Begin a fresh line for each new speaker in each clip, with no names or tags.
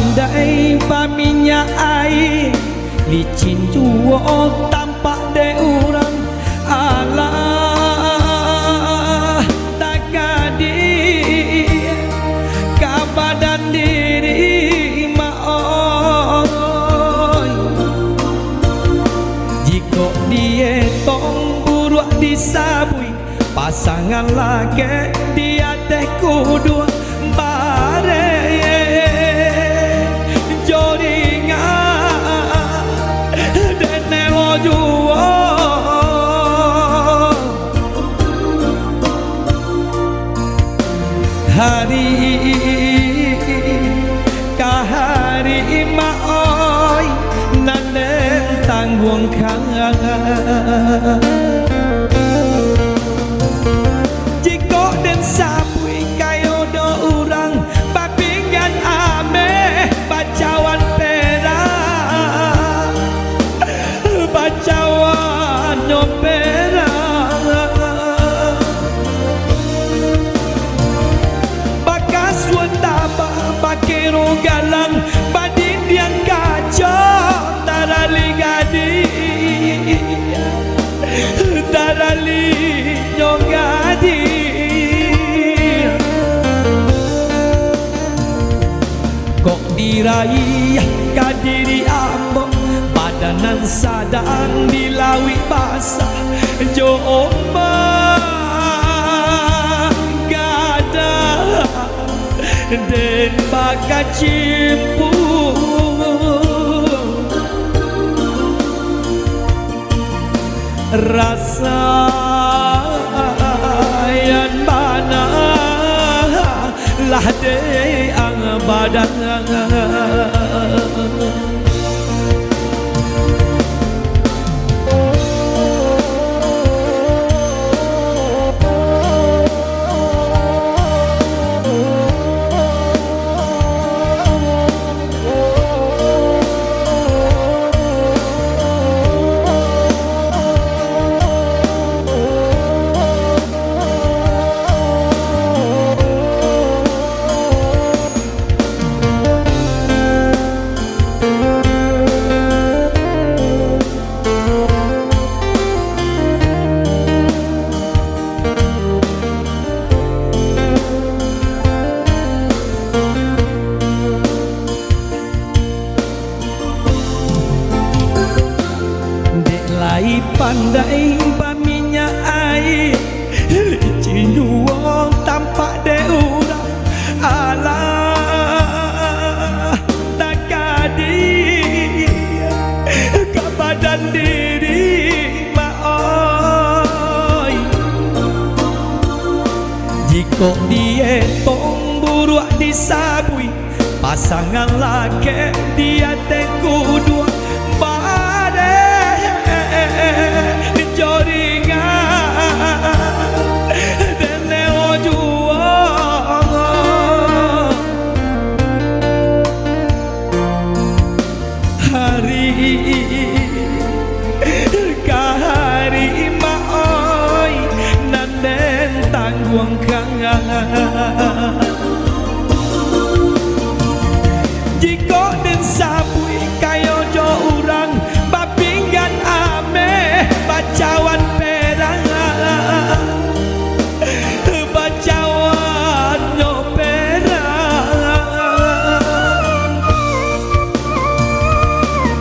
pandai paminya air licin juo tampak de urang alah tak kadi kabadan diri maoy jika dia tong buruk disabui pasangan lagi dia teh kudu bare joringan denelo juo hari kahari maoy nandeng tanggung kang sabui kayo do urang papinggan ame bacawan perak bacawan no perak bakas wetaba bakero galang badindian kaco tarali gadi tarali nyogadi kok diraih kadiri ambo badanan sadang dilawi basah jo ombak gada den baka cimpu rasa yan bana lah de ang badan pandai paminya air licin juo tampak de urang alah tak kadi ke badan diri maoy jika dia tong buruk disabui pasangan laki dia teh kudu kahari maoy nanden tanggung kangan jika den sabui kayo jo urang papinggan ame bacawan perang bacawan no perang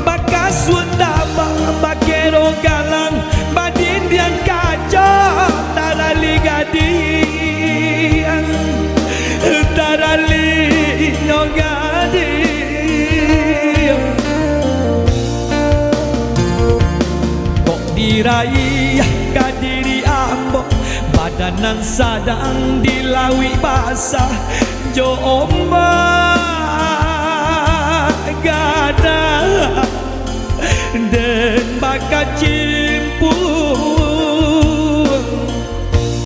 bakas wendama bakero galang badindian kaco tarali gadi tarali nyogadi kok diraih kadiri ambo badanan sadang dilawi basah jo ombak gada den bakaci